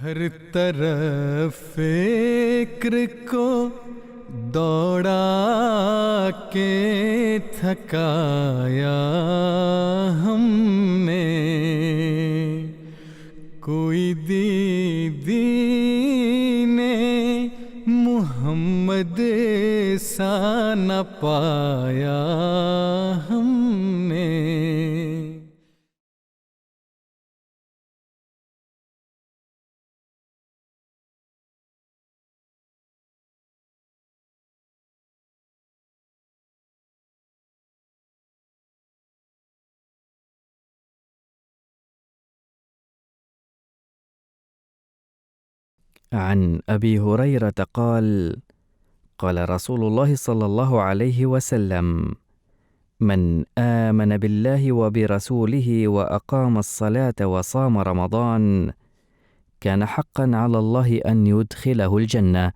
हर तरफ फिक्र को दौड़ा के थकाया हमने, कोई दीदीने मुहम्मद सा न पाया हमने। عن أبي هريرة قال: قال رسول الله صلى الله عليه وسلم: من آمن بالله وبرسوله وأقام الصلاة وصام رمضان كان حقا على الله أن يدخله الجنة.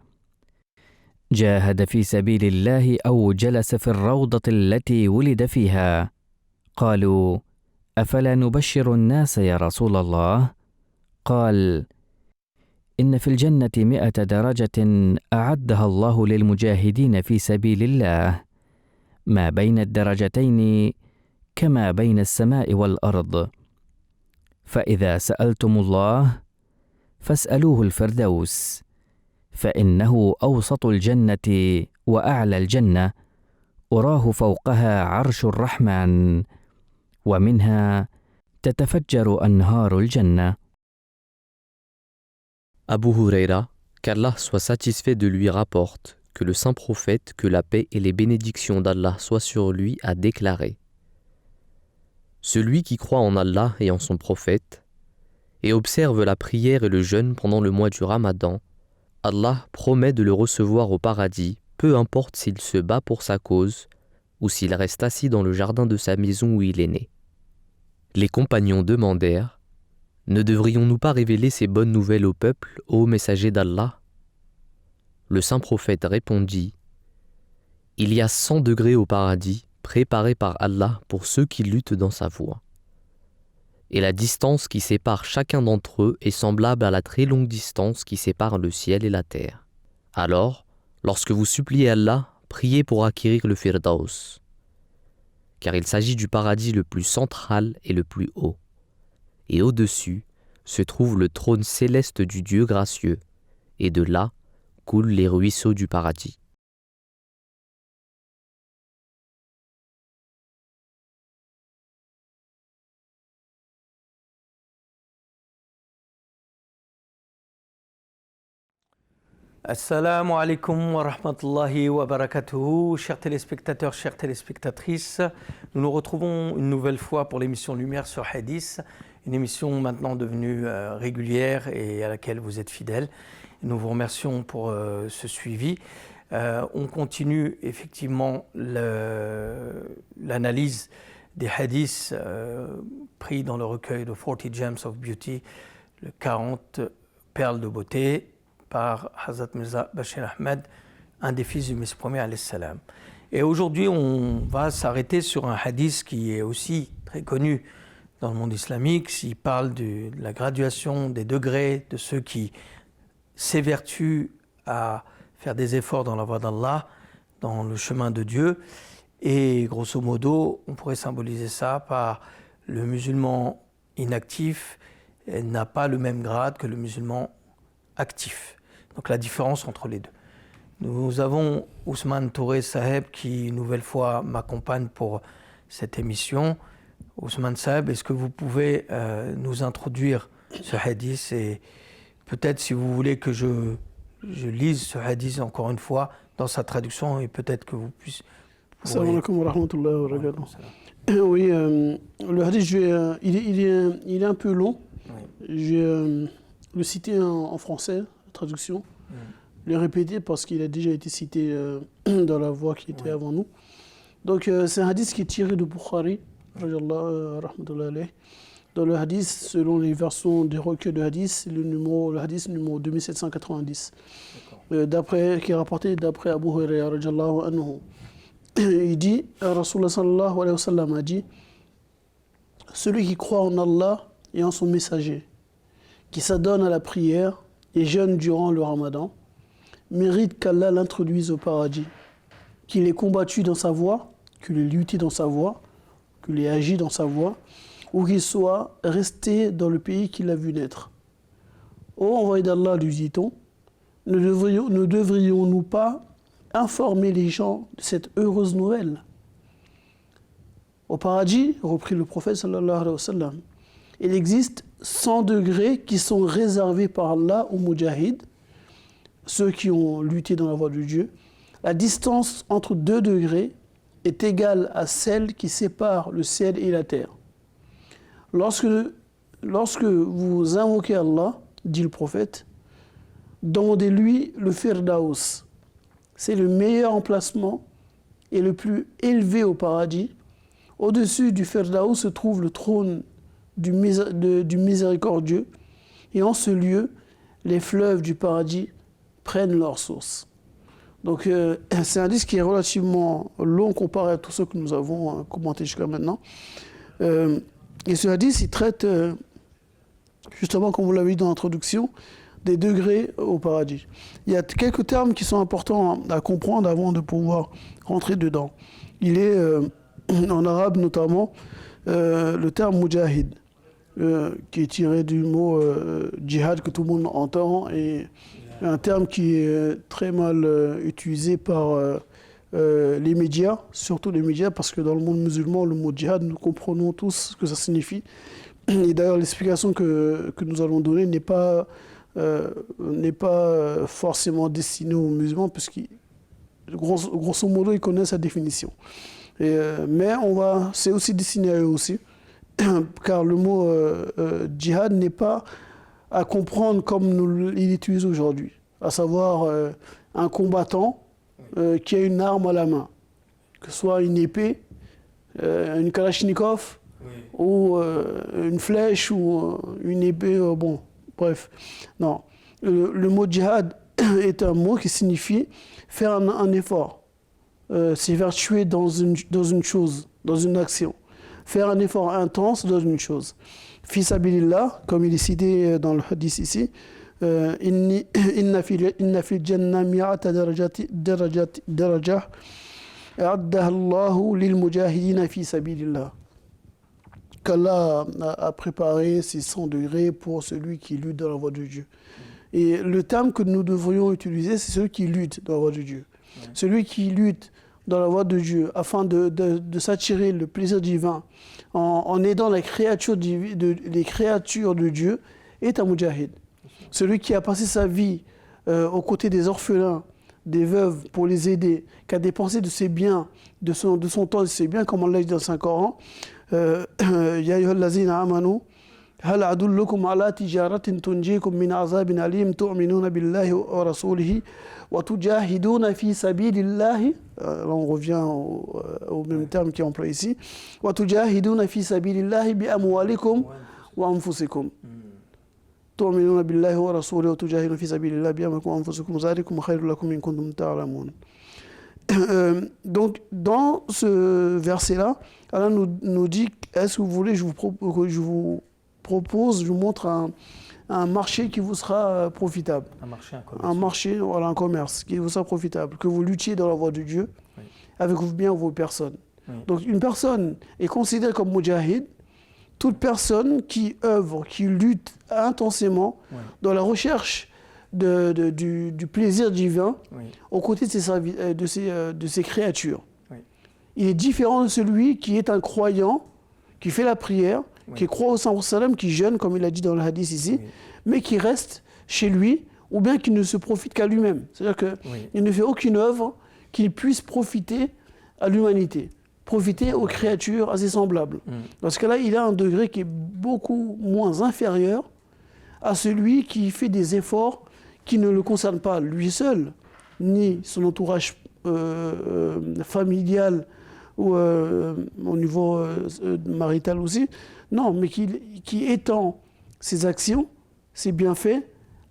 جاهد في سبيل الله أو جلس في الروضة التي ولد فيها. قالوا: أفلا نبشر الناس يا رسول الله؟ قال: إن في الجنة 100 درجة أعدها الله للمجاهدين في سبيل الله، ما بين الدرجتين كما بين السماء والأرض. فإذا سألتم الله فاسألوه الفردوس، فإنه أوسط الجنة وأعلى الجنة، أراه فوقها عرش الرحمن، ومنها تتفجر أنهار الجنة. Abu Huraira, qu'Allah soit satisfait de lui, rapporte que le saint prophète, que la paix et les bénédictions d'Allah soient sur lui, a déclaré: celui qui croit en Allah et en son prophète et observe la prière et le jeûne pendant le mois du Ramadan, Allah promet de le recevoir au paradis, peu importe s'il se bat pour sa cause ou s'il reste assis dans le jardin de sa maison où il est né. Les compagnons demandèrent: ne devrions-nous pas révéler ces bonnes nouvelles au peuple, ô messager d'Allah? Le saint prophète répondit: il y a 100 degrés au paradis, préparés par Allah pour ceux qui luttent dans sa voie. Et la distance qui sépare chacun d'entre eux est semblable à la très longue distance qui sépare le ciel et la terre. Alors, lorsque vous suppliez Allah, priez pour acquérir le Firdaus, car il s'agit du paradis le plus central et le plus haut. Et au-dessus se trouve le trône céleste du Dieu gracieux, et de là coulent les ruisseaux du paradis. Assalamu alaikum wa rahmatullahi wa barakatuhu. Chers téléspectateurs, chères téléspectatrices, nous nous retrouvons une nouvelle fois pour l'émission Lumière sur Hadith, une émission maintenant devenue régulière et à laquelle vous êtes fidèles. Nous vous remercions pour ce suivi. On continue effectivement l'analyse des hadiths pris dans le recueil de 40 Gems of Beauty, le 40 perles de beauté, par Hazrat Mirza Bashir Ahmed, un des fils du Messie premier alayhi salam. Et aujourd'hui, on va s'arrêter sur un hadith qui est aussi très connu dans le monde islamique. Il parle de la graduation des degrés de ceux qui s'évertuent à faire des efforts dans la voie d'Allah, dans le chemin de Dieu. Et grosso modo, on pourrait symboliser ça par le musulman inactif n'a pas le même grade que le musulman actif. Donc la différence entre les deux. Nous avons Ousmane Touré Saheb qui, une nouvelle fois, m'accompagne pour cette émission. Ousmane Saheb, est-ce que vous pouvez nous introduire ce hadith et peut-être, si vous voulez, que je lise ce hadith encore une fois dans sa traduction et peut-être que vous puissiez... Assalamu alaikum wa rahmatullahi wa barakatuh. Oui, le hadith, il est un peu long. Oui. Je vais le citer en français, la traduction. Le répéter parce qu'il a déjà été cité dans la voix qui était avant nous. Donc c'est un hadith qui est tiré de Bukhari, dans le hadith, selon les versions des recueils de hadith, le hadith numéro 2790, qui est rapporté d'après Abu Huraira radiyallahu anhu. Il dit, Rasulullah sallallahu alayhi wa sallam a dit: celui qui croit en Allah et en son messager, qui s'adonne à la prière et jeûne durant le ramadan mérite qu'Allah l'introduise au paradis, qu'il ait combattu dans sa voie, qu'il ait lutté dans sa voie, qu'il ait agi dans sa voie, ou qu'il soit resté dans le pays qu'il a vu naître. Ô envoyé d'Allah, lui dit-on, ne devrions-nous pas informer les gens de cette heureuse nouvelle? Au paradis, reprit le prophète sallallahu alayhi wa sallam, il existe 100 degrés qui sont réservés par Allah aux mujahid, ceux qui ont lutté dans la voie de Dieu. La distance entre 2 degrés est égale à celle qui sépare le ciel et la terre. Lorsque vous invoquez Allah, dit le prophète, demandez-lui le Firdaus. C'est le meilleur emplacement et le plus élevé au paradis. Au-dessus du Firdaus se trouve le trône du miséricordieux. Et en ce lieu, les fleuves du paradis prennent leur source. Donc c'est un hadith qui est relativement long comparé à tous ceux que nous avons commentés jusqu'à maintenant. Et ce hadith, il traite, justement, comme vous l'avez dit dans l'introduction, des degrés au paradis. Il y a quelques termes qui sont importants à comprendre avant de pouvoir rentrer dedans. Il est, en arabe notamment, le terme mujahid, qui est tiré du mot djihad que tout le monde entend, et un terme qui est très mal utilisé par les médias, surtout les médias, parce que dans le monde musulman, le mot djihad, nous comprenons tous ce que ça signifie. Et d'ailleurs, l'explication que nous allons donner n'est pas forcément destinée aux musulmans, puisque grosso modo, ils connaissent sa définition. Mais c'est aussi destiné à eux aussi, car le mot djihad n'est pas à comprendre comme il l'utilise aujourd'hui, à savoir un combattant qui a une arme à la main, que ce soit une épée, une kalachnikov, ou une flèche, ou une épée, bon, bref. Non, le mot djihad est un mot qui signifie faire un effort, s'évertuer dans une chose, dans une action, faire un effort intense dans une chose. Fi sabilillah, comme il est cité dans le hadith ici, inna fil jannah mi'ata darajah a'addaha Allahu lil mujahidina fi sabilillah. Qu'Allah a préparé ces 100 degrés pour celui qui lutte dans la voie de Dieu. Et le terme que nous devrions utiliser, c'est celui qui lutte dans la voie de Dieu. Ouais. Celui qui lutte dans la voie de Dieu afin de s'attirer le plaisir divin en aidant les créatures de Dieu est un mujahid. Celui qui a passé sa vie aux côtés des orphelins, des veuves pour les aider, qui a dépensé de ses biens, de son temps, de ses biens, comme on l'a dit dans le Saint-Coran, Ya ayyuhallazina amanu hal adullukum ala tijaratin tunjikum min azabin alim tu'minuna billahi wa rasulihi wa tujahiduna fi sabilillahi. Là on revient au même terme qui est employé ici. Wa tujahiduna fi sabilillahi bi amwalikum wa anfusikum. تؤمنون بالله ورسوله وتجاهدون في سبيل الله بأموالكم وأنفسكم ذلكم خير لكم إن كنتم تعلمون. Donc, dans ce verset-là, Allah nous dit, est-ce que vous voulez, je vous propose, je vous montre un marché qui vous sera profitable. Un marché, un commerce. Un marché, voilà, un commerce qui vous sera profitable, que vous luttiez dans la voie de Dieu, oui, avec bien vos personnes. Oui. Donc, une personne est considérée comme mujahid, toute personne qui œuvre, qui lutte intensément, oui, dans la recherche du plaisir divin, oui, aux côtés de ses créatures. Oui. Il est différent de celui qui est un croyant, qui fait la prière, oui, qui croit au Saint-Salam, qui jeûne, comme il a dit dans le hadith ici, oui, mais qui reste chez lui, ou bien qui ne se profite qu'à lui-même. C'est-à-dire qu'il, oui, ne fait aucune œuvre qui puisse profiter à l'humanité, profiter aux créatures, à ses semblables. Parce que là, il a un degré qui est beaucoup moins inférieur à celui qui fait des efforts qui ne le concernent pas lui seul, ni son entourage familial ou au niveau marital aussi. Non, mais qui étend ses actions, ses bienfaits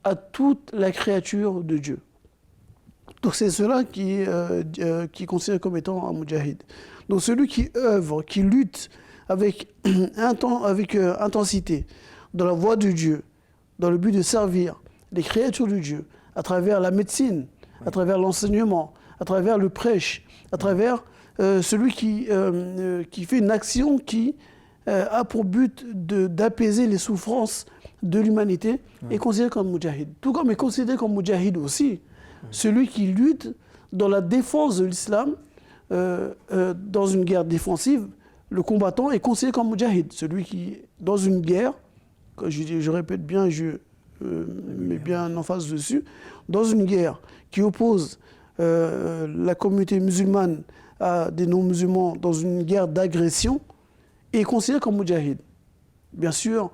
à toute la créature de Dieu. Donc c'est cela qui est considéré comme étant un mujahid. Donc celui qui œuvre, qui lutte avec intensité dans la voie de Dieu, dans le but de servir les créatures de Dieu, à travers la médecine, à travers l'enseignement, à travers le prêche, à travers celui qui fait une action qui a pour but d'apaiser les souffrances de l'humanité, est considéré comme moudjahid. Tout comme est considéré comme moudjahid aussi celui qui lutte dans la défense de l'islam, dans une guerre défensive. Le combattant est considéré comme moudjahid, celui qui, dans une guerre, je répète bien, je mets bien en face dessus, dans une guerre qui oppose la communauté musulmane à des non-musulmans, dans une guerre d'agression, est considéré comme moudjahid. Bien sûr,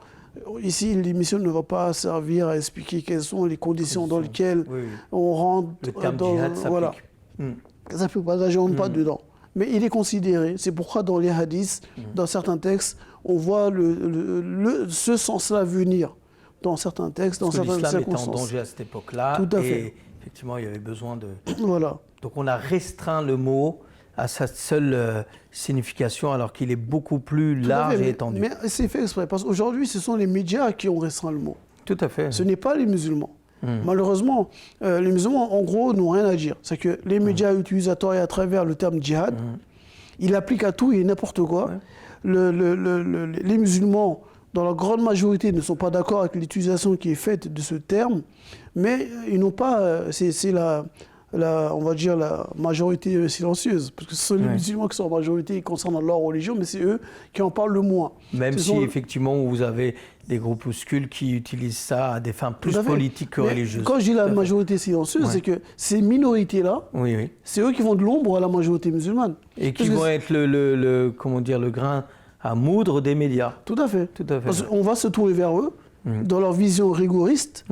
ici, l'émission ne va pas servir à expliquer quelles sont les conditions dans lesquelles on rentre. Le terme djihad s'applique. Voilà. Ça ne peut pas, là, je ne rentre pas dedans. Mais il est considéré. C'est pourquoi dans les hadiths, dans certains textes, on voit ce sens-là venir. Dans certains textes, dans certaines l'islam circonstances. était en danger à cette époque-là. Tout à fait. Et effectivement, il y avait besoin de... Voilà. Donc on a restreint le mot à sa seule signification, alors qu'il est beaucoup plus large et étendu. Mais c'est fait exprès, parce qu'aujourd'hui, ce sont les médias qui ont restreint le mot. Tout à fait. Ce n'est pas les musulmans. Malheureusement, les musulmans, en gros, n'ont rien à dire. C'est que les médias utilisent à tort et à travers le terme djihad. Ils l'appliquent à tout et n'importe quoi. Les musulmans, dans la grande majorité, ne sont pas d'accord avec l'utilisation qui est faite de ce terme, mais ils n'ont pas... c'est on va dire la majorité silencieuse, parce que ce sont les musulmans qui sont en majorité concernant leur religion, mais c'est eux qui en parlent le moins. Même si effectivement vous avez des groupuscules qui utilisent ça à des fins plus politiques que religieuses. Quand je dis la majorité silencieuse, c'est que ces minorités-là, c'est eux qui vont de l'ombre à la majorité musulmane. Et qui vont être comment dire, le grain à moudre des médias. Tout à fait. Tout à fait. Parce qu'on va se tourner vers eux, dans leur vision rigoriste,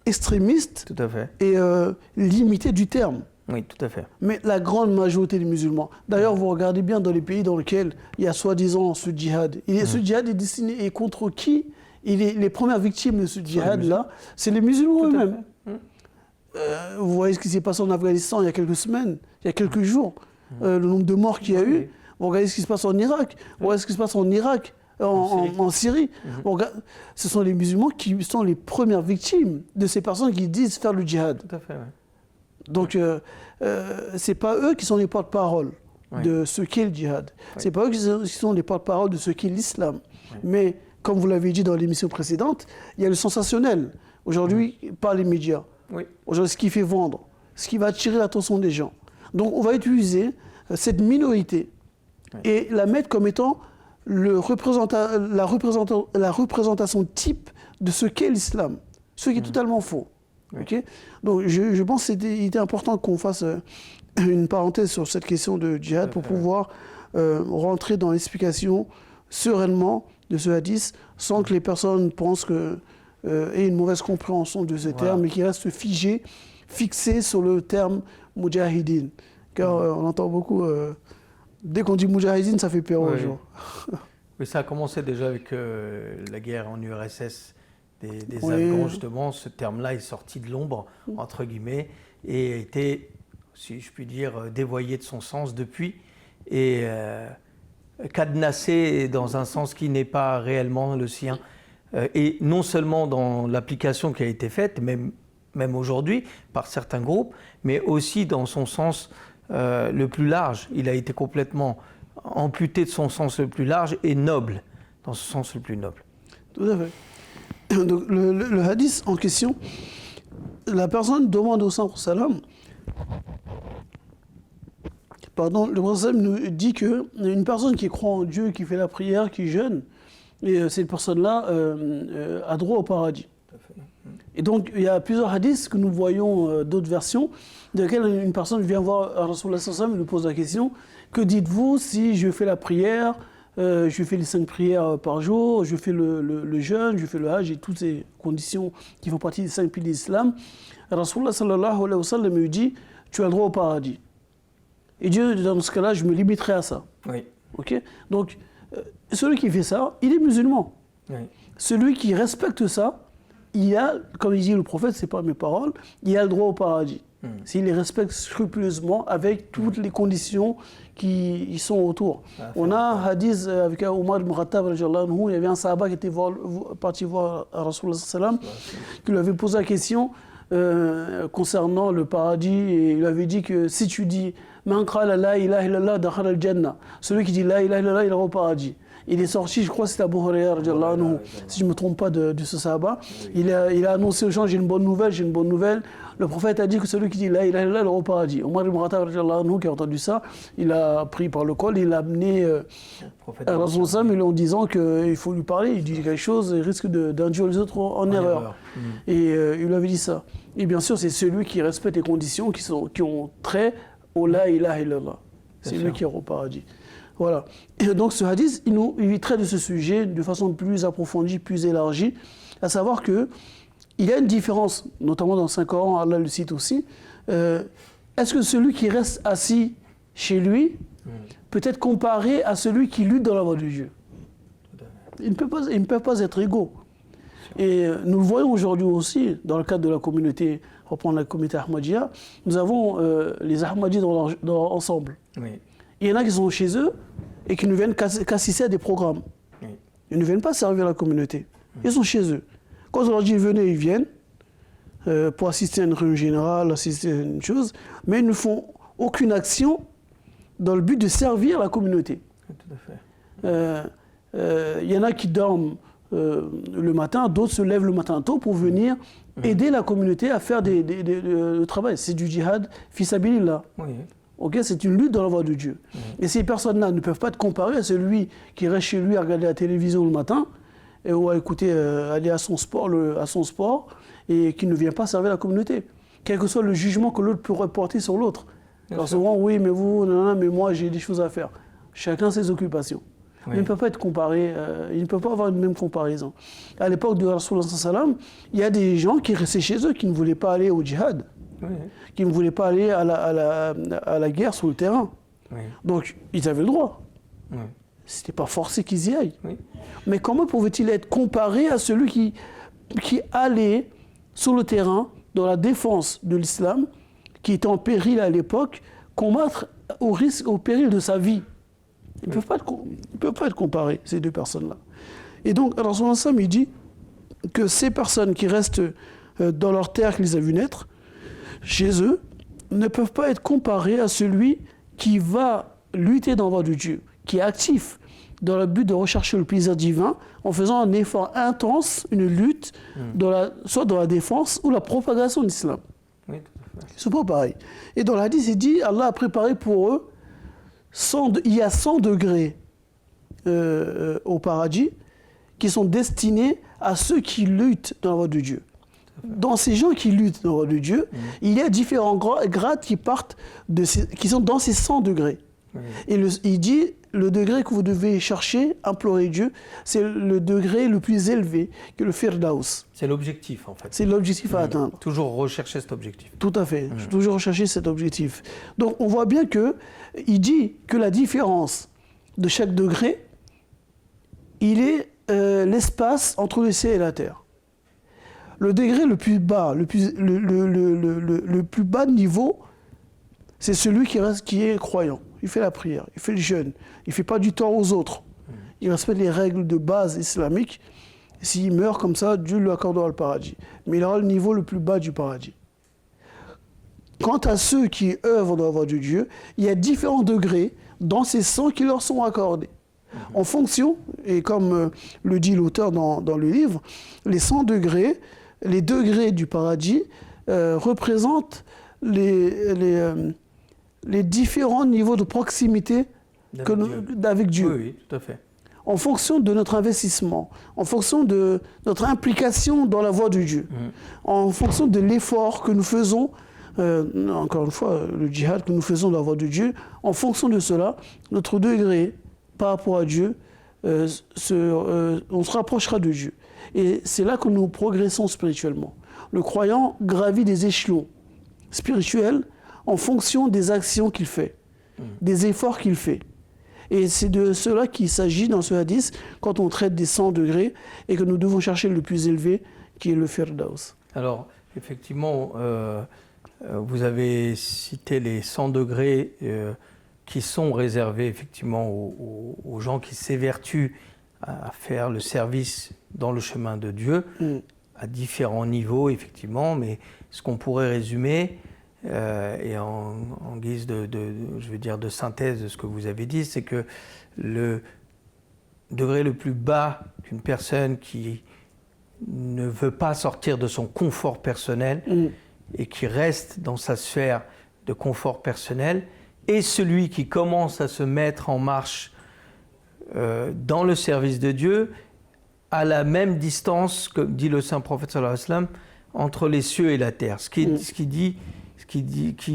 extrémiste tout à fait. Et limitée du terme. Oui, tout à fait. Mais la grande majorité des musulmans. D'ailleurs, vous regardez bien dans les pays dans lesquels il y a soi-disant ce djihad. Ce djihad est destiné et contre qui les premières victimes de ce djihad-là, c'est les musulmans eux-mêmes. Vous voyez ce qui s'est passé en Afghanistan il y a quelques semaines, il y a quelques jours, le nombre de morts qu'il y a eu. Vous regardez ce qui se passe en Irak, vous regardez ce qui se passe en Irak, en Syrie. Ce sont les musulmans qui sont les premières victimes de ces personnes qui disent faire le djihad. Tout à fait, Donc, ce n'est pas eux qui sont les porte-parole de ce qu'est le djihad. Ce n'est pas eux qui sont les porte-parole de ce qu'est l'islam. Mais, comme vous l'avez dit dans l'émission précédente, il y a le sensationnel, aujourd'hui, par les médias. Aujourd'hui, ce qui fait vendre, ce qui va attirer l'attention des gens. Donc, on va utiliser cette minorité et la mettre comme étant la représentation type de ce qu'est l'islam, ce qui est totalement faux. Okay. Donc je pense qu'il était important qu'on fasse une parenthèse sur cette question de djihad pour pouvoir rentrer dans l'explication sereinement de ce hadith sans que les personnes pensent aient une mauvaise compréhension de ce terme et qui restent fixés sur le terme moudjahidine. Car on entend beaucoup... dès qu'on dit moudjahidine, ça fait peur aux gens. Oui, ça a commencé déjà avec la guerre en URSS des Afghans, justement. Ce terme-là est sorti de l'ombre, entre guillemets, et a été, si je puis dire, dévoyé de son sens depuis, et cadenassé dans un sens qui n'est pas réellement le sien. Et non seulement dans l'application qui a été faite, même aujourd'hui, par certains groupes, mais aussi dans son sens le plus large. Il a été complètement amputé de son sens le plus large et noble, dans ce sens le plus noble. Tout à fait. Donc, le hadith en question, la personne demande au Prophète sallam, le Prophète nous dit qu'une personne qui croit en Dieu, qui fait la prière, qui jeûne, et cette personne-là a droit au paradis. Et donc, il y a plusieurs hadiths que nous voyons, d'autres versions, dans lesquelles une personne vient voir Rasulullah sallallahu alayhi wa sallam et nous pose la question, que dites-vous si je fais la prière, je fais les 5 prières par jour, je fais le jeûne, je fais le hajj et toutes ces conditions qui font partie des 5 piliers de l'islam. Rasulullah sallallahu alayhi wa sallam lui dit, tu as le droit au paradis. Et Dieu, dans ce cas-là, je me limiterai à ça. Oui. Okay. Donc, celui qui fait ça, il est musulman. Oui. Celui qui respecte ça, il a, comme il dit le prophète, c'est pas mes paroles, il a le droit au paradis. s'il les respecte scrupuleusement avec toutes les conditions qui y sont autour. On a un hadith avec Omar ibn Khattab, il y avait un sahaba qui était parti voir Rasulullah sallam, qui lui avait posé la question concernant le paradis, et il avait dit que si tu dis Man qala la ilaha illallah dakhala al-jannah, celui qui dit la ilaha illallah, il ira au paradis. Il est sorti, je crois que c'était Abu Hurairah, si je ne me trompe pas de ce sahaba. Il a annoncé aux gens, j'ai une bonne nouvelle. Le prophète a dit que celui qui dit la ilaha illallah, il ira au paradis. Omar ibn Khattab, qui a entendu ça, il a pris par le col, il l'a amené à Rasulullah en disant qu'il faut lui parler. Il dit quelque chose, il risque d'induire les autres en erreur. Et il lui avait dit ça. Et bien sûr, c'est celui qui respecte les conditions qui ont trait au la ilaha illallah. C'est lui qui ira au paradis. Voilà. Et donc ce hadith, il traite de ce sujet de façon plus approfondie, plus élargie, à savoir que il y a une différence, notamment dans le Saint-Coran, Allah le cite aussi. Est-ce que celui qui reste assis chez lui peut être comparé à celui qui lutte dans la voie de Dieu? Ils ne peuvent pas être égaux. Et nous le voyons aujourd'hui aussi, dans le cadre de la communauté, reprendre la communauté Ahmadiyya, nous avons les Ahmadis ensemble. Oui. Il y en a qui sont chez eux et qui ne viennent qu'assister à des programmes. Oui. Ils ne viennent pas servir la communauté. Ils sont chez eux. Quand on leur dit venez, ils viennent pour assister à une réunion générale, assister à une chose, mais ils ne font aucune action dans le but de servir la communauté. Tout à fait. Il y en a qui dorment le matin, d'autres se lèvent le matin tôt pour venir aider la communauté à faire le travail. C'est du djihad fi sabilillah. Oui. Okay, c'est une lutte dans la voie de Dieu. Et ces personnes-là ne peuvent pas être comparées à celui qui reste chez lui à regarder la télévision le matin ou à écouter, aller à son sport et qui ne vient pas servir la communauté. Quel que soit le jugement que l'autre peut reporter sur l'autre. Alors souvent, oui, mais vous, non, mais moi, j'ai des choses à faire. Chacun ses occupations. Oui. Il ne peut pas être comparé, il ne peut pas avoir une même comparaison. À l'époque de Rasulullah sallam, il y a des gens qui restaient chez eux, qui ne voulaient pas aller au djihad. Oui. Qui ne voulaient pas aller à la guerre sur le terrain. Oui. Donc, ils avaient le droit. Oui. Ce n'était pas forcé qu'ils y aillent. Oui. Mais comment pouvaient-ils être comparés à celui qui allait sur le terrain, dans la défense de l'islam, qui était en péril à l'époque, combattre au péril de sa vie? Ils ne peuvent pas être comparés, ces deux personnes-là. Et donc, Rasulullah sallam, il dit que ces personnes qui restent dans leur terre qu'ils ont vu naître, chez eux, ne peuvent pas être comparés à celui qui va lutter dans la voie de Dieu, qui est actif dans le but de rechercher le plaisir divin en faisant un effort intense, une lutte, soit dans la défense ou la propagation de l'islam. Oui, tout à fait. C'est pas pareil. Et dans l'hadith, il dit, Allah a préparé pour eux, il y a 100 degrés au paradis qui sont destinés à ceux qui luttent dans la voie de Dieu. Dans ces gens qui luttent dans la voie de Dieu, il y a différents grades qui sont dans ces 100 degrés. Et il dit, le degré que vous devez chercher, implorer Dieu, c'est le degré le plus élevé, que le Firdaus. C'est l'objectif, en fait. C'est l'objectif à atteindre. Toujours rechercher cet objectif. Tout à fait, toujours rechercher cet objectif. Donc on voit bien qu'il dit que la différence de chaque degré, il est l'espace entre le ciel et la terre. Le degré le plus bas, le plus bas niveau, c'est celui qui est croyant. Il fait la prière, il fait le jeûne, il ne fait pas du tort aux autres. Il respecte les règles de base islamiques. S'il meurt comme ça, Dieu lui accordera le paradis. Mais il aura le niveau le plus bas du paradis. Quant à ceux qui œuvrent dans la voie de Dieu, il y a différents degrés dans ces 100 qui leur sont accordés. En fonction, et comme le dit l'auteur dans le livre, les 100 degrés, les degrés du paradis représentent les différents niveaux de proximité avec Dieu. Oui, oui, tout à fait. En fonction de notre investissement, en fonction de notre implication dans la voie de Dieu, en fonction de l'effort que nous faisons, encore une fois, le djihad que nous faisons dans la voie de Dieu, en fonction de cela, notre degré par rapport à Dieu, on se rapprochera de Dieu. Et c'est là que nous progressons spirituellement. Le croyant gravit des échelons spirituels en fonction des actions qu'il fait, des efforts qu'il fait. Et c'est de cela qu'il s'agit dans ce hadith quand on traite des 100 degrés et que nous devons chercher le plus élevé qui est le Firdaus. Alors, effectivement, Vous avez cité les 100 degrés qui sont réservés effectivement aux gens qui s'évertuent à faire le service dans le chemin de Dieu, à différents niveaux effectivement, mais ce qu'on pourrait résumer, et en guise je veux dire de synthèse de ce que vous avez dit, c'est que le degré le plus bas qu'une personne qui ne veut pas sortir de son confort personnel et qui reste dans sa sphère de confort personnel, et celui qui commence à se mettre en marche dans le service de Dieu à la même distance, comme dit le saint prophète sallallahu alayhi wa sallam, entre les cieux et la terre. Ce qui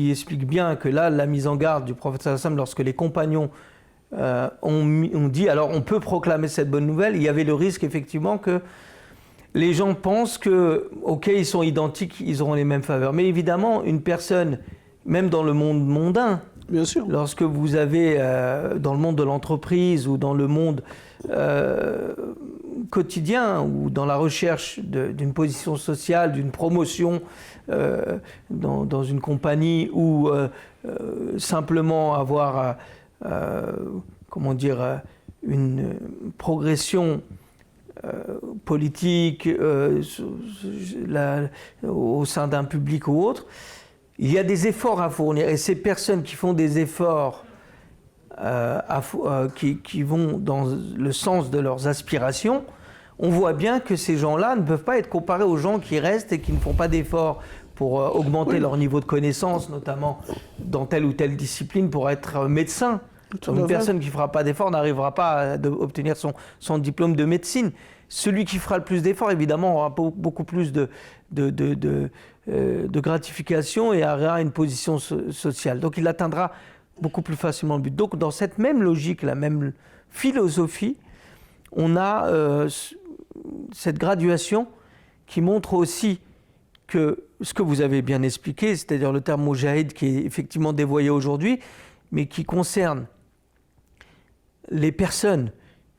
explique bien que là, la mise en garde du prophète sallallahu alayhi wa sallam, lorsque les compagnons ont dit, alors on peut proclamer cette bonne nouvelle, il y avait le risque effectivement que les gens pensent que, ok, ils sont identiques, ils auront les mêmes faveurs. Mais évidemment, une personne, même dans le monde mondain, bien sûr, lorsque vous avez dans le monde de l'entreprise ou dans le monde quotidien ou dans la recherche d'une position sociale, d'une promotion dans une compagnie ou simplement avoir, comment dire, une progression politique au sein d'un public ou autre, il y a des efforts à fournir. Et ces personnes qui font des efforts qui vont dans le sens de leurs aspirations, on voit bien que ces gens-là ne peuvent pas être comparés aux gens qui restent et qui ne font pas d'efforts pour augmenter leur niveau de connaissance, notamment dans telle ou telle discipline, pour être médecin. Une personne qui ne fera pas d'efforts n'arrivera pas à obtenir son diplôme de médecine. Celui qui fera le plus d'efforts, évidemment, aura beaucoup plus de gratification et aura une position sociale. Donc il atteindra beaucoup plus facilement le but. Donc dans cette même logique, la même philosophie, on a cette graduation qui montre aussi que ce que vous avez bien expliqué, c'est-à-dire le terme mujahid qui est effectivement dévoyé aujourd'hui, mais qui concerne les personnes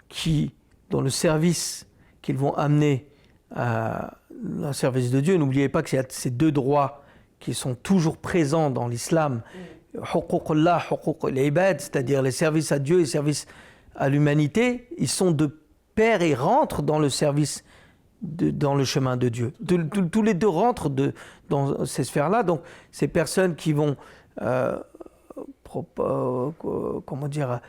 qui, dans le service qu'ils vont amener à un service de Dieu, n'oubliez pas qu'il y a ces deux droits qui sont toujours présents dans l'islam, huququllah, huquq al-ibad, c'est-à-dire les services à Dieu et les services à l'humanité, ils sont de pair et rentrent dans le service, dans le chemin de Dieu. Tous les deux rentrent dans ces sphères-là. Donc ces personnes qui vont comment dire,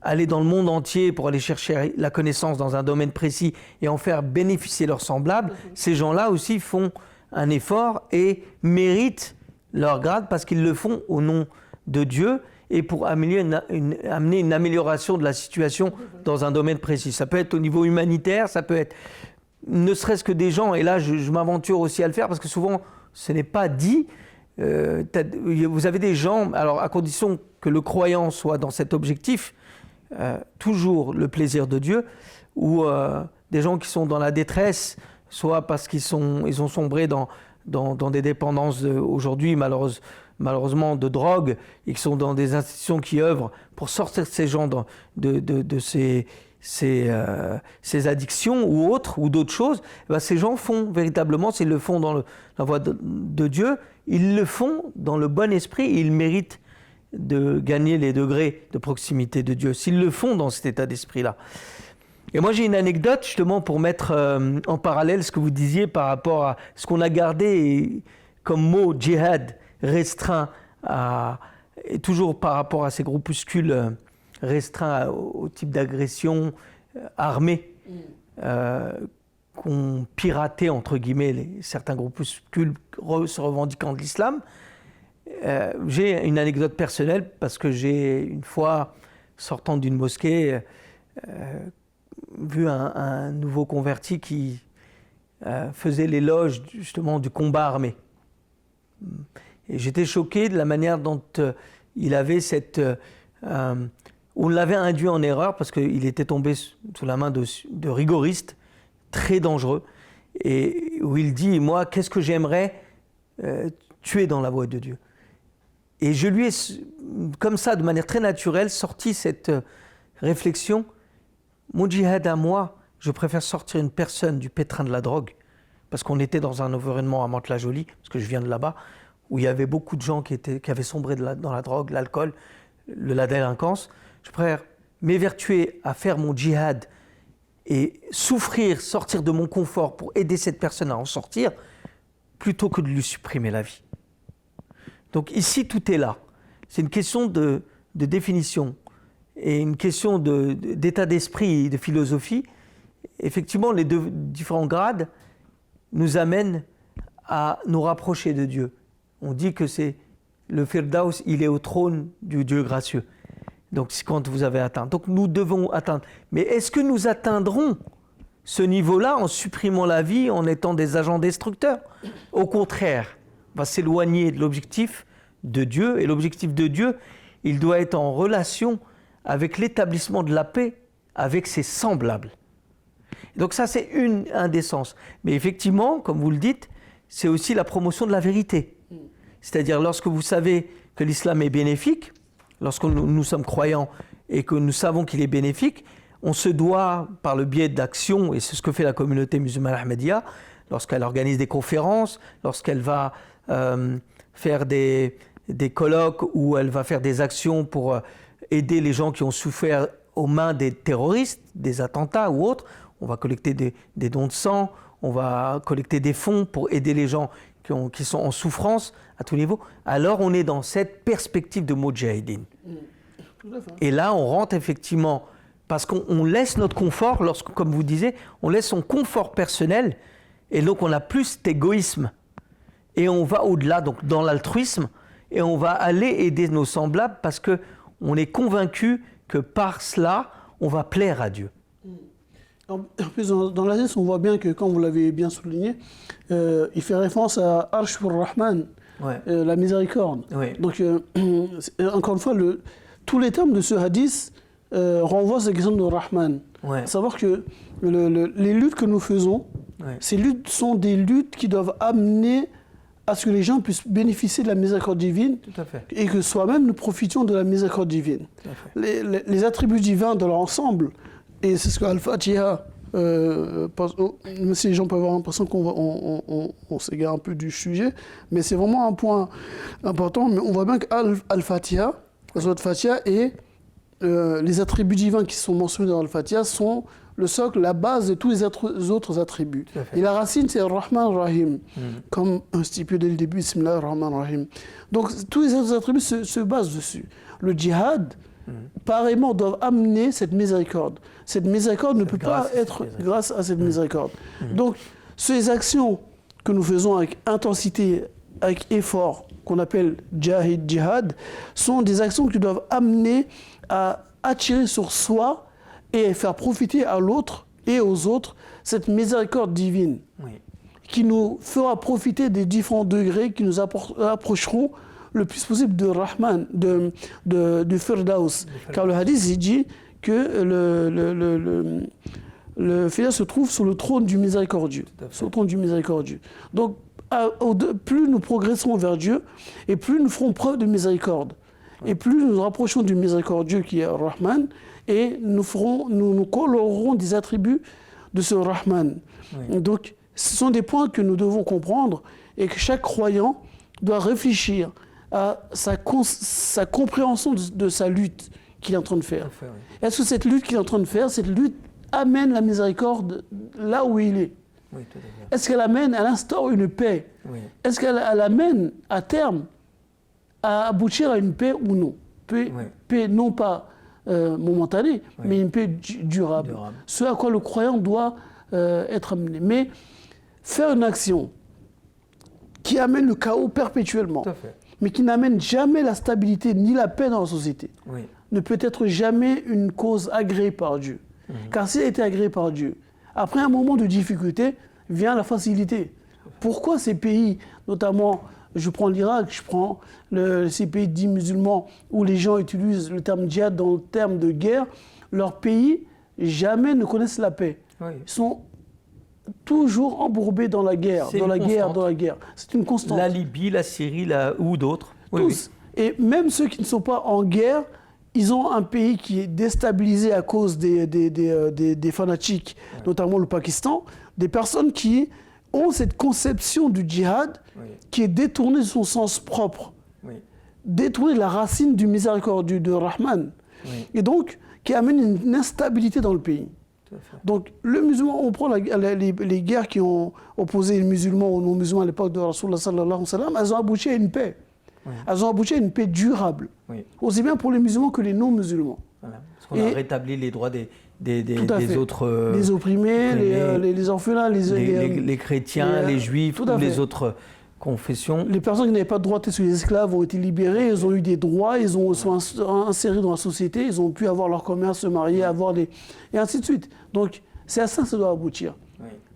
aller dans le monde entier pour aller chercher la connaissance dans un domaine précis et en faire bénéficier leurs semblables, ces gens-là aussi font un effort et méritent leur grade parce qu'ils le font au nom de Dieu et pour amener une amélioration de la situation dans un domaine précis. Ça peut être au niveau humanitaire, ça peut être ne serait-ce que des gens, et là je m'aventure aussi à le faire parce que souvent ce n'est pas dit. Vous avez des gens, alors à condition que le croyant soit dans cet objectif, toujours le plaisir de Dieu, ou des gens qui sont dans la détresse, soit parce qu'ils ont sombré dans des dépendances aujourd'hui malheureusement de drogue, et qui sont dans des institutions qui œuvrent pour sortir ces gens de ces addictions ou autres, ou d'autres choses. Ces gens font véritablement, s'ils le font dans la voie de Dieu, ils le font dans le bon esprit et ils méritent de gagner les degrés de proximité de Dieu, s'ils le font dans cet état d'esprit-là. Et moi j'ai une anecdote justement pour mettre en parallèle ce que vous disiez par rapport à ce qu'on a gardé comme mot djihad restreint et toujours par rapport à ces groupuscules restreints au type d'agression armée qu'ont piraté entre guillemets certains groupuscules se revendiquant de l'islam. J'ai une anecdote personnelle parce que j'ai une fois, sortant d'une mosquée, vu un nouveau converti qui faisait l'éloge justement du combat armé. Et j'étais choqué de la manière dont il avait on l'avait induit en erreur parce qu'il était tombé sous la main de rigoristes très dangereux, et où il dit, moi, qu'est-ce que j'aimerais tuer dans la voie de Dieu. Et je lui ai, comme ça, de manière très naturelle, sorti cette réflexion. Mon djihad à moi, je préfère sortir une personne du pétrin de la drogue parce qu'on était dans un environnement à Mantes-la-Jolie, parce que je viens de là-bas, où il y avait beaucoup de gens qui avaient sombré dans la drogue, l'alcool, la délinquance. Je préfère m'évertuer à faire mon djihad et souffrir, sortir de mon confort pour aider cette personne à en sortir, plutôt que de lui supprimer la vie. Donc ici, tout est là. C'est une question de définition et une question d'état d'esprit et de philosophie. Effectivement, les deux différents grades nous amènent à nous rapprocher de Dieu. On dit que c'est le Firdaus, il est au trône du Dieu gracieux. Donc c'est quand vous avez atteint. Donc nous devons atteindre. Mais est-ce que nous atteindrons ce niveau-là en supprimant la vie, en étant des agents destructeurs? Au contraire, on va s'éloigner de l'objectif de Dieu. Et l'objectif de Dieu, il doit être en relation avec l'établissement de la paix avec ses semblables. Donc ça, c'est un des sens. Mais effectivement, comme vous le dites, c'est aussi la promotion de la vérité. C'est-à-dire, lorsque vous savez que l'islam est bénéfique, lorsque nous sommes croyants et que nous savons qu'il est bénéfique, on se doit, par le biais d'actions, et c'est ce que fait la communauté musulmane Ahmadiyya, lorsqu'elle organise des conférences, lorsqu'elle va faire des colloques ou elle va faire des actions pour aider les gens qui ont souffert aux mains des terroristes, des attentats ou autres. On va collecter des dons de sang, on va collecter des fonds pour aider les gens qui sont en souffrance à tout niveau. Alors on est dans cette perspective de Moudjahidine. Et là on rentre effectivement, parce qu'on laisse notre confort, comme vous disiez, on laisse son confort personnel, et donc on a plus cet égoïsme. Et on va au-delà, donc dans l'altruisme, et on va aller aider nos semblables parce qu'on est convaincu que par cela, on va plaire à Dieu. En plus, dans l'Aziz, on voit bien que, comme vous l'avez bien souligné, il fait référence à Arshur Rahman, Ouais. La miséricorde. Oui. Donc, encore une fois, tous les termes de ce hadith renvoient à cette question de Rahman. Ouais. À savoir que les luttes que nous faisons, Ouais. ces luttes sont des luttes qui doivent amener à ce que les gens puissent bénéficier de la miséricorde divine Tout à fait. et que soi-même nous profitions de la miséricorde divine. Tout à fait. Les attributs divins dans leur ensemble, et c'est ce que Al-Fatiha, même si les gens peuvent avoir l'impression qu'on s'égare un peu du sujet, mais c'est vraiment un point important. Mais on voit bien qu'Al-Fatiha, la sourate Fatiha et les attributs divins qui sont mentionnés dans Al-Fatiha sont le socle, la base de tous les autres attributs. Et la racine, c'est Ar-Rahman Rahim, comme stipulé dès le début, Bismillah Ar-Rahman Rahim. Donc tous les autres attributs se basent dessus. Le djihad, pareillement, doit amener cette miséricorde. Cette miséricorde ne peut pas être grâce à cette miséricorde. Donc ces actions que nous faisons avec intensité, avec effort, qu'on appelle djihad, sont des actions qui doivent amener à attirer sur soi et faire profiter à l'autre et aux autres cette miséricorde divine, Oui. qui nous fera profiter des différents degrés qui nous approcheront le plus possible de Rahman, du Firdaus. Car le hadith il dit que le Firdaus se trouve sur le trône du miséricordieux. Sur le trône du miséricordieux. Donc, plus nous progresserons vers Dieu, et plus nous ferons preuve de miséricorde. Et plus nous nous rapprochons du miséricordieux qui est Rahman, et nous colorerons des attributs de ce Rahman. Oui. Donc, ce sont des points que nous devons comprendre et que chaque croyant doit réfléchir à sa compréhension de sa lutte qu'il est en train de faire. Tout à fait, oui. Est-ce que cette lutte qu'il est en train de faire, cette lutte amène la miséricorde là où il est? Oui, tout à fait. Est-ce qu'elle amène, elle instaure une paix? Oui. Est-ce qu'elle amène à terme à aboutir à une paix ou non? Paix non pas momentanée, mais une paix durable. Ce à quoi le croyant doit être amené. Mais faire une action qui amène le chaos perpétuellement, Tout à fait. mais qui n'amène jamais la stabilité ni la paix dans la société, Oui. ne peut être jamais une cause agréée par Dieu. Car si elle était agréée par Dieu, après un moment de difficulté, vient la facilité. Pourquoi ces pays, notamment, je prends l'Irak, je prends ces pays dits musulmans, où les gens utilisent le terme djihad dans le terme de guerre, leurs pays jamais ne connaissent la paix. Oui. Ils sont toujours embourbés dans la guerre, C'est dans une la guerre, constante. dans la guerre. C'est une constante. La Libye, la Syrie, ou d'autres. Oui, Tous. Et même ceux qui ne sont pas en guerre, ils ont un pays qui est déstabilisé à cause des fanatiques, notamment le Pakistan, des personnes qui ont cette conception du djihad qui est détournée de son sens propre, détournée de la racine du miséricordieux, de Rahman, et donc qui amène une instabilité dans le pays. Donc, le musulman, on prend les guerres qui ont opposé les musulmans aux non-musulmans à l'époque de Rasulullah sallallahu alayhi wa sallam, elles ont abouti à une paix. Elles ont abouti à une paix durable, aussi bien pour les musulmans que les non-musulmans. Voilà. Parce qu'on a rétabli les droits des autres... les opprimés, les orphelins, les chrétiens, les juifs, ou les autres confessions. Les personnes qui n'avaient pas de droit sur les esclaves ont été libérées, ils ont eu des droits, ils sont insérés dans la société, ils ont pu avoir leur commerce, se marier, et ainsi de suite. Donc, c'est à ça que ça doit aboutir.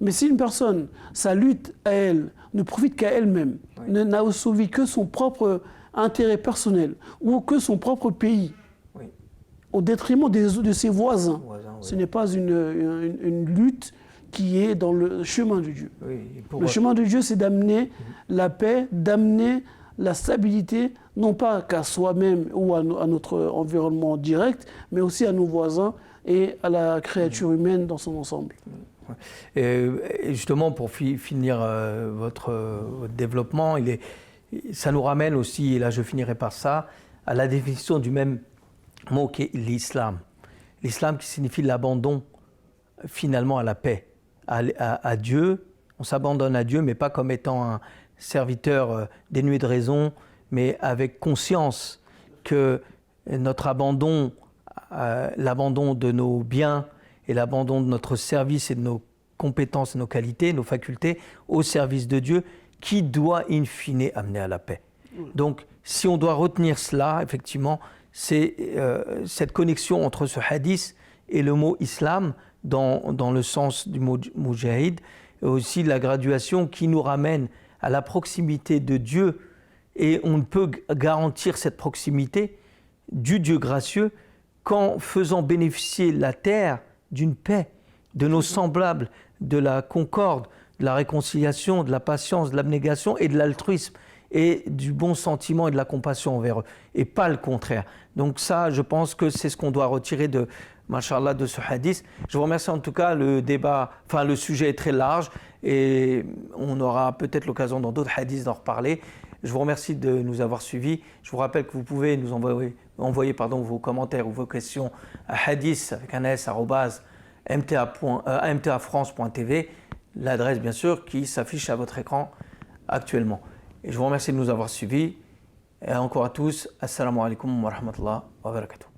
Mais si une personne, sa lutte à elle, ne profite qu'à elle-même, n'a assouvi que son propre intérêt personnel ou que son propre pays, au détriment de ses voisins, ce n'est pas une lutte qui est dans le chemin de Dieu. Le chemin de Dieu, c'est d'amener la paix, d'amener la stabilité, non pas qu'à soi-même ou à notre environnement direct, mais aussi à nos voisins et à la créature humaine dans son ensemble. Et justement, pour finir votre développement, ça nous ramène aussi, et là je finirai par ça, à la définition du même mot qu'est l'islam. L'islam qui signifie l'abandon finalement à la paix, à Dieu. On s'abandonne à Dieu, mais pas comme étant un serviteur dénué de raison, mais avec conscience que notre abandon, l'abandon de nos biens et l'abandon de notre service et de nos compétences, nos qualités, nos facultés au service de Dieu, qui doit in fine amener à la paix. Donc, si on doit retenir cela, effectivement, c'est cette connexion entre ce hadith et le mot islam dans le sens du mot mujahid, et aussi la graduation qui nous ramène à la proximité de Dieu, et on ne peut garantir cette proximité du Dieu gracieux qu'en faisant bénéficier la terre d'une paix, de nos semblables, de la concorde, de la réconciliation, de la patience, de l'abnégation et de l'altruisme, et du bon sentiment et de la compassion envers eux, et pas le contraire. Donc ça, je pense que c'est ce qu'on doit retirer de, machallah, de ce hadith. Je vous remercie en tout cas, le sujet est très large, et on aura peut-être l'occasion dans d'autres hadiths d'en reparler. Je vous remercie de nous avoir suivis. Je vous rappelle que vous pouvez nous envoyer vos commentaires ou vos questions à hadith avec un s @mtafrance.tv, l'adresse bien sûr qui s'affiche à votre écran actuellement. Et je vous remercie de nous avoir suivis. Et encore à tous, assalamu alaikum wa rahmatullahi wa barakatuh.